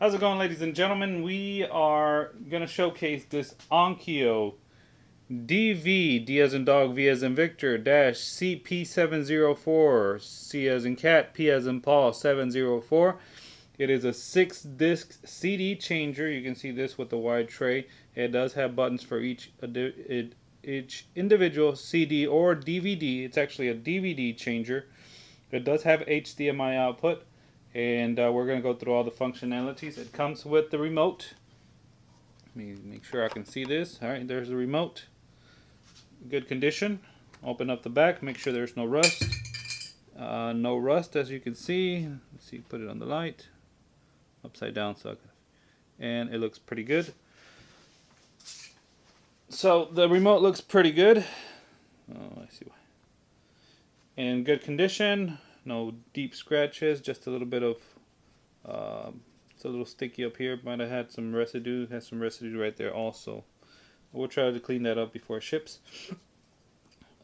How's it going, ladies and gentlemen? We are going to showcase this Onkyo D as in dog, V as in Victor, dash CP704, C as in cat, P as in Paul, 704. It is a 6-disc CD changer. You can see this with the wide tray. It does have buttons for each individual CD or DVD. It's actually a DVD changer. It does have HDMI output. And we're going to go through all the functionalities. It comes with the remote. Let me make sure I can see this. Alright, there's the remote. Good condition. Open up the back. Make sure there's no rust. No rust, as you can see. Let's see, put it on the light. Upside down. And it looks pretty good. So the remote looks pretty good. Oh, I see why. In good condition. No deep scratches, just a little bit of, it's a little sticky up here. Might have had some residue, has some residue right there also. We'll try to clean that up before it ships.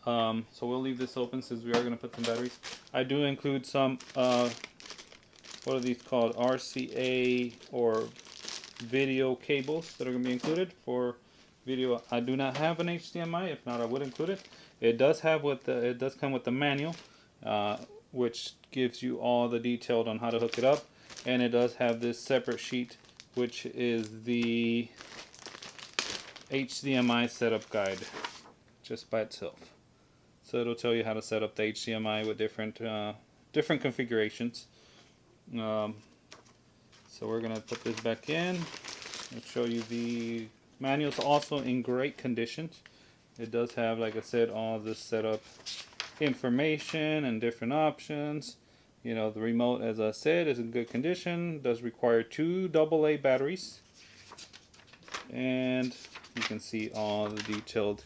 So we'll leave this open since we are going to put some batteries. I do include some, what are these called? RCA or video cables that are going to be included for video. I do not have an HDMI. If not, I would include it. It does have it does come with the manual. Which gives you all the detail on how to hook it up, and it does have this separate sheet which is the HDMI setup guide just by itself. So it'll tell you how to set up the HDMI with different configurations. So we're gonna put this back in and show you the manual's also in great conditions. It does have, like I said, all this setup information and different options. You know, the remote, as I said, is in good condition. Does require 2 AA batteries, and you can see all the detailed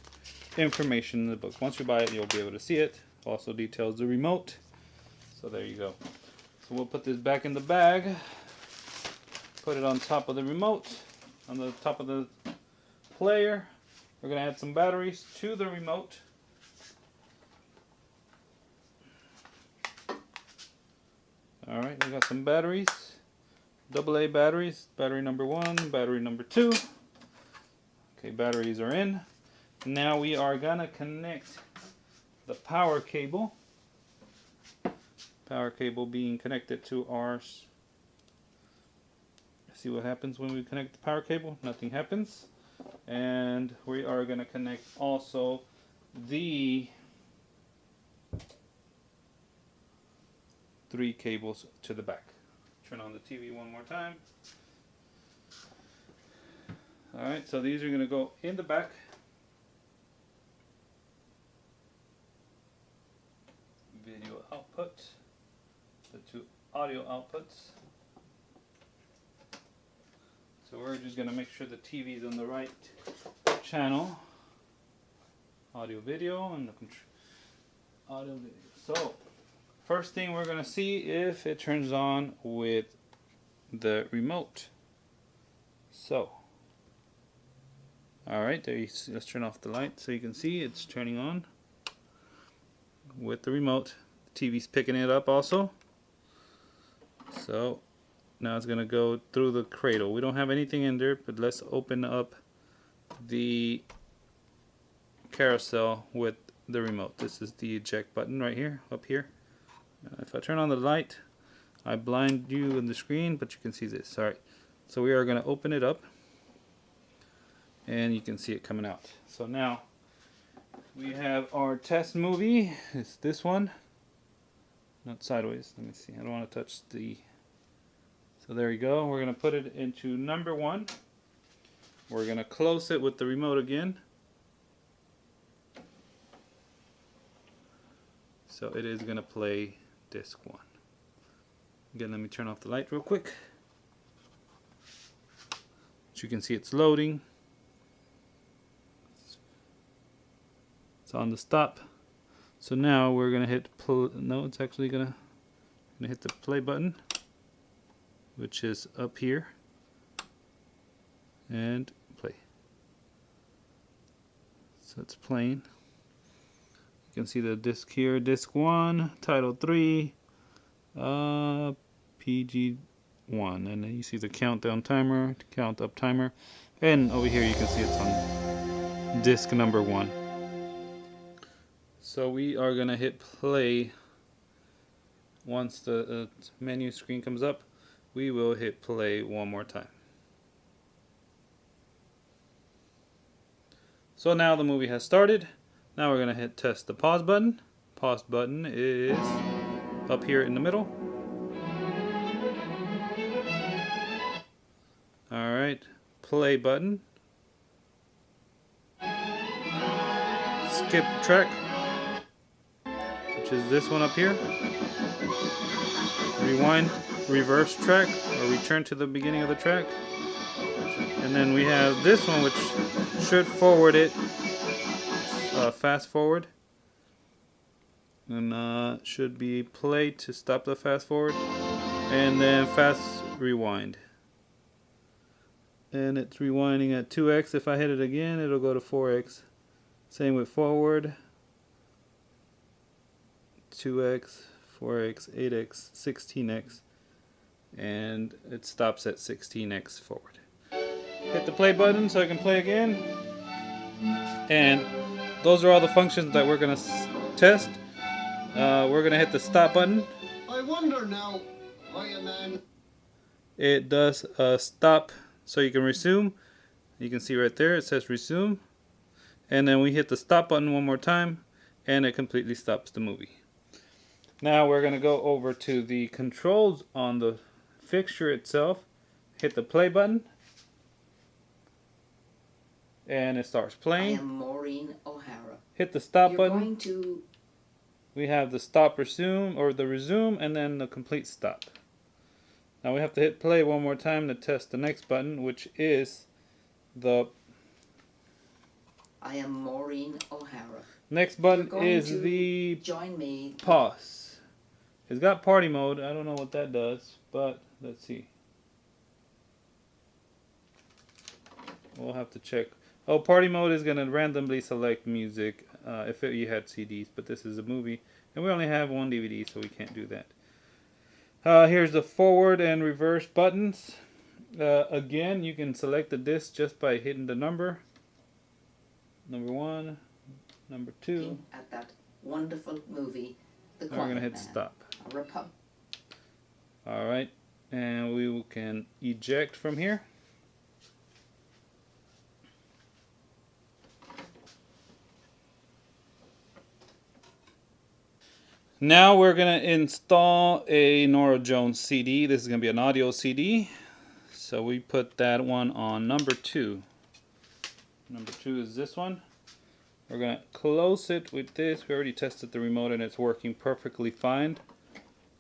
information in the book. Once you buy it, you'll be able to see it. Also details the remote. So there you go. So we'll put this back in the bag, put it on top of the remote, on the top of the player. We're gonna add some batteries to the remote. Alright, we got some batteries, AA batteries, battery number 1, battery number 2. Okay, batteries are in. Now we are gonna connect the power cable. Power cable being connected to ours. See what happens when we connect the power cable? Nothing happens. And we are gonna connect also the 3 cables to the back. Turn on the TV one more time. Alright, so these are going to go in the back. Video output. The 2 audio outputs. So we're just going to make sure the TV is on the right channel. Audio video and the audio video. So first thing we're going to see if it turns on with the remote. So, alright, let's turn off the light so you can see it's turning on with the remote. The TV's picking it up also. So, now it's going to go through the cradle. We don't have anything in there, but let's open up the carousel with the remote. This is the eject button right here, up here. If I turn on the light, I blind you in the screen, but you can see this. Alright, so we are going to open it up, and you can see it coming out. So now, we have our test movie. It's this one. Not sideways. Let me see. I don't want to touch the... So there you go. We're going to put it into number 1. We're going to close it with the remote again. So it is going to play disc 1. Again, let me turn off the light real quick. As you can see, it's loading. It's on the stop. So now we're gonna hit play. No, it's actually gonna hit the play button, which is up here, and play. So it's playing. You can see the disc here, disc 1, title 3, PG 1, and then you see the countdown timer, count up timer, and over here you can see it's on disc number 1. So we are gonna hit play. Once the menu screen comes up, we will hit play one more time. So now the movie has started. Now we're gonna hit test the pause button. Pause button is up here in the middle. Alright, play button. Skip track, which is this one up here. Rewind, reverse track, or return to the beginning of the track. And then we have this one, which should forward it, fast forward. And should be play to stop the fast forward. And then fast rewind. And it's rewinding at 2x. If I hit it again, it'll go to 4x. Same with forward. 2x, 4x, 8x, 16x. And it stops at 16x forward. Hit the play button so I can play again. And those are all the functions that we're going to test. We're going to hit the stop button. I wonder now why a man... It does stop so you can resume. You can see right there it says resume. And then we hit the stop button one more time and it completely stops the movie. Now we're going to go over to the controls on the fixture itself. Hit the play button. And it starts playing. I am Maureen O'Hara. Hit the stop You're button. Going to... We have the stop resume, or the resume, and then the complete stop. Now we have to hit play one more time to test the next button, which is the... I am Maureen O'Hara. Next button You're going is to the join me. pause. It's got party mode. I don't know what that does, but let's see. We'll have to check. Oh, party mode is going to randomly select music if you had CDs, but this is a movie. And we only have one DVD, so we can't do that. Here's the forward and reverse buttons. Again, you can select the disc just by hitting the number. Number 1, number 2. At that wonderful movie, The And we're going to hit Man, stop. a Repub. Alright, and we can eject from here. Now we're going to install a Norah Jones CD. This is going to be an audio CD. So we put that one on number 2. Number 2 is this one. We're going to close it with this. We already tested the remote and it's working perfectly fine.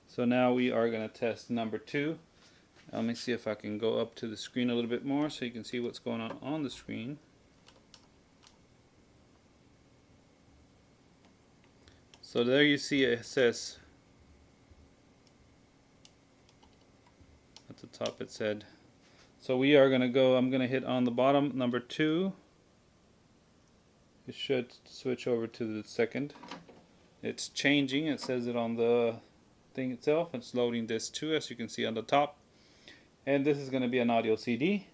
So now we are going to test number 2. Let me see if I can go up to the screen a little bit more so you can see what's going on the screen. So there you see it says, at the top it said. So we are going to go, I'm going to hit on the bottom, number 2. It should switch over to the second. It's changing, it says it on the thing itself. It's loading this too, as you can see on the top. And this is going to be an audio CD.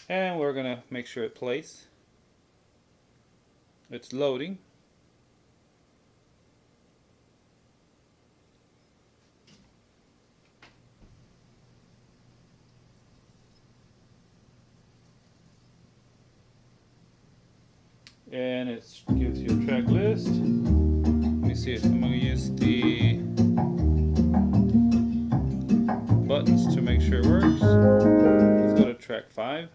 And we're going to make sure it plays. It's loading. And it gives you a track list. Let me see if I'm going to use the buttons to make sure it works. Let's go to track 5.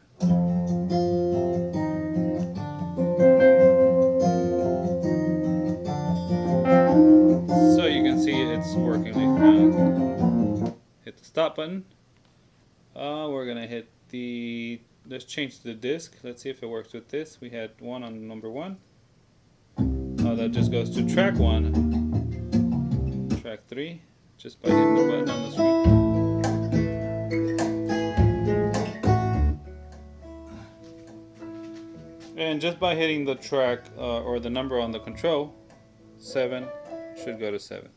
So you can see it's working fine. Hit the stop button. We're going to hit the... Let's change the disc. Let's see if it works with this. We had one on number 1. That just goes to track 1. Track 3. Just by hitting the button on the screen. And just by hitting the track or the number on the control, 7 should go to 7.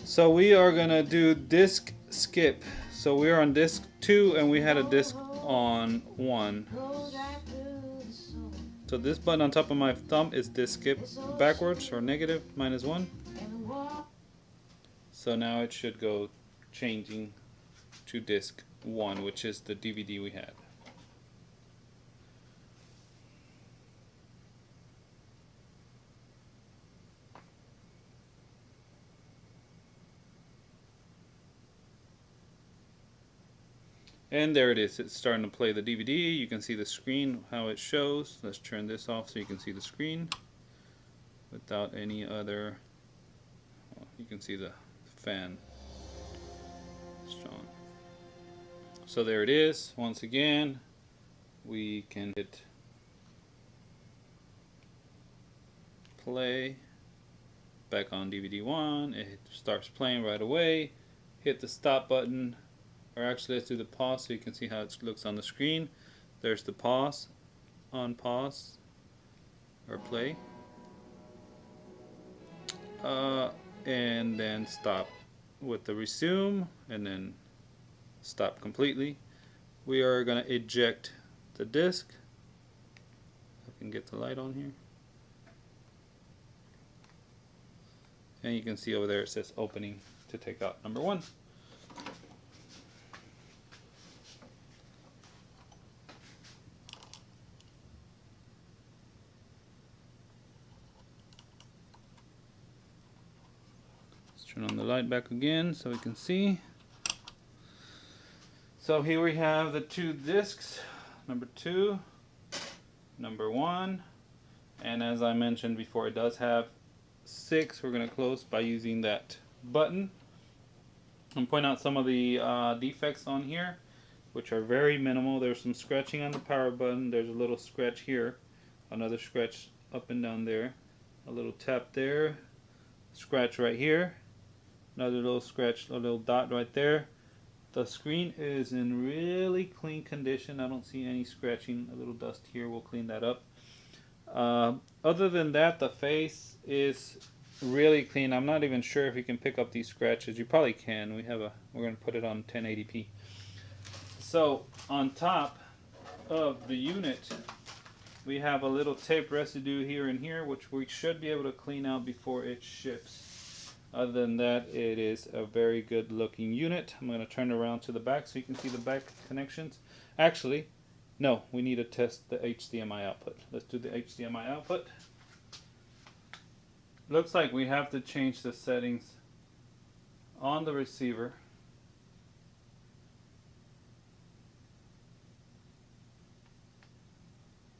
So we are gonna do disk skip. So we're on disk 2 and we had a disk on 1. So this button on top of my thumb is disk skip backwards, or negative, -1. So now it should go changing to disk 1, which is the DVD we had. And there it is. It's starting to play the DVD. You can see the screen, how it shows. Let's turn this off so you can see the screen without any other. Well, you can see the fan strong. So there it is. Once again, we can hit play back on DVD 1. It starts playing right away. Hit the stop button. Or actually, let's do the pause so you can see how it looks on the screen. There's the pause, on pause, or play. And then stop with the resume, and then stop completely. We are going to eject the disk. I can get the light on here. And you can see over there it says opening to take out number 1. Turn on the light back again so we can see. So here we have the 2 discs, number 2, number 1, and as I mentioned before, it does have 6. We're going to close by using that button. I'm pointing out some of the defects on here, which are very minimal. There's some scratching on the power button. There's a little scratch here, another scratch up and down there, a little tap there, scratch right here. Another little scratch, a little dot right there. The screen is in really clean condition. I don't see any scratching. A little dust here. We'll clean that up. Other than that, the face is really clean. I'm not even sure if you can pick up these scratches. You probably can. We're going to put it on 1080p. So on top of the unit, we have a little tape residue here and here, which we should be able to clean out before it ships. Other than that, it is a very good looking unit. I'm going to turn it around to the back so you can see the back connections. Actually, no, we need to test the HDMI output. Let's do the HDMI output. Looks like we have to change the settings on the receiver.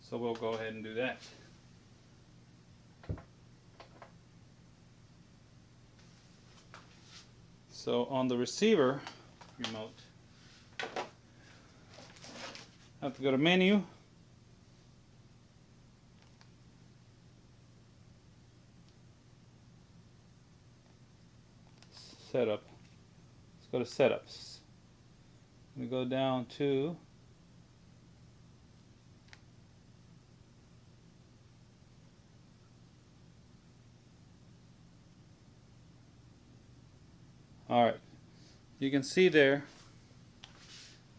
So we'll go ahead and do that. So on the receiver remote, I have to go to menu, setup. Let's go to setups. We go down to alright, you can see there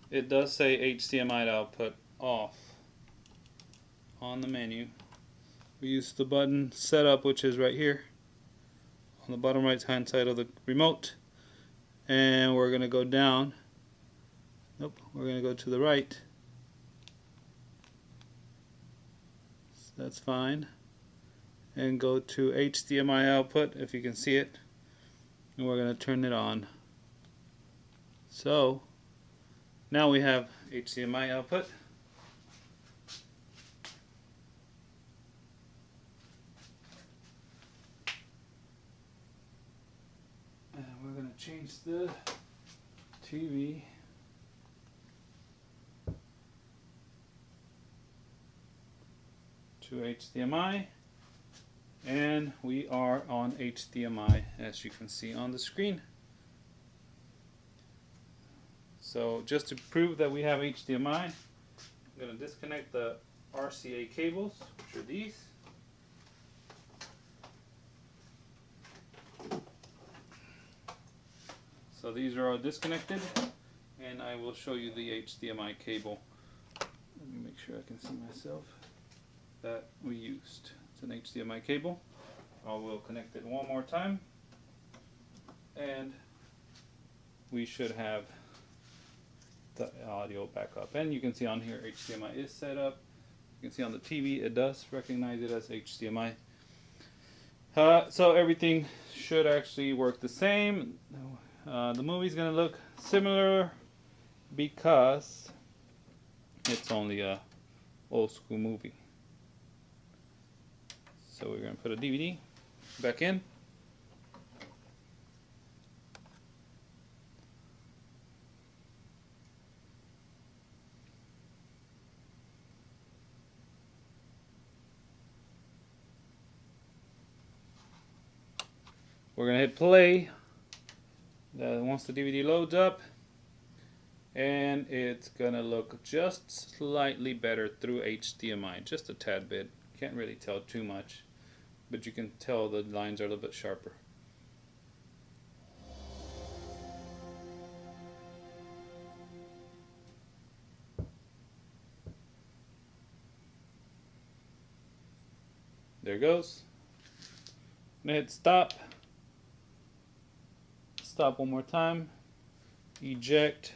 it does say HDMI output off on the menu. We use the button setup, which is right here on the bottom right hand side of the remote, and we're going to go down. Nope, we're going to go to the right. So that's fine, and go to HDMI output if you can see it. And we're going to turn it on. So now we have HDMI output. And we're going to change the TV to HDMI. And we are on HDMI, as you can see on the screen. So just to prove that we have HDMI, I'm going to disconnect the RCA cables, which are these. So these are all disconnected, and I will show you the HDMI cable. Let me make sure I can see myself. That we used. It's an HDMI cable. I will connect it one more time, and we should have the audio back up. And you can see on here HDMI is set up. You can see on the TV it does recognize it as HDMI. So everything should actually work the same. The movie's gonna look similar because it's only a old school movie. So we're gonna put a DVD back in. We're gonna hit play. Once the DVD loads up, and it's gonna look just slightly better through HDMI, just a tad bit. Can't really tell too much, but you can tell the lines are a little bit sharper. There it goes. I'm gonna hit stop. Stop one more time. Eject.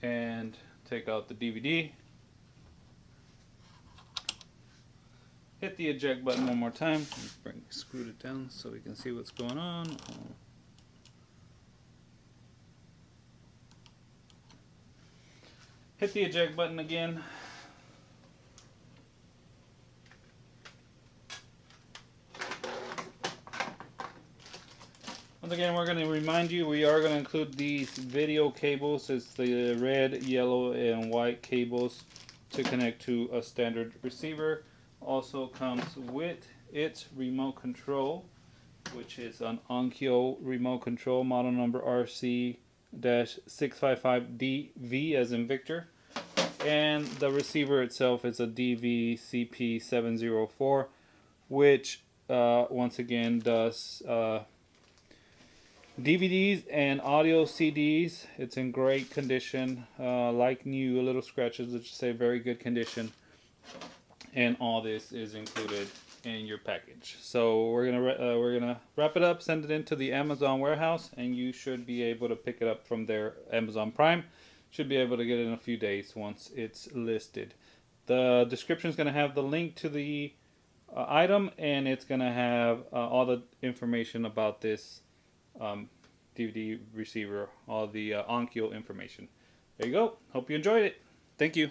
And take out the DVD. Hit the eject button one more time. Screw it down so we can see what's going on. Hit the eject button again. Once again, we're going to remind you we are going to include these video cables. It's the red, yellow, and white cables to connect to a standard receiver. Also comes with its remote control, which is an Onkyo remote control, model number RC-655DV as in Victor. And the receiver itself is a DVCP704, which once again does DVDs and audio CDs. It's in great condition, like new, a little scratches, let's just say very good condition. And all this is included in your package. So we're gonna wrap it up, send it into the Amazon warehouse, and you should be able to pick it up from their Amazon Prime. Should be able to get it in a few days once it's listed. The description is gonna have the link to the item, and it's gonna have all the information about this DVD receiver, all the Onkyo information. There you go. Hope you enjoyed it. Thank you.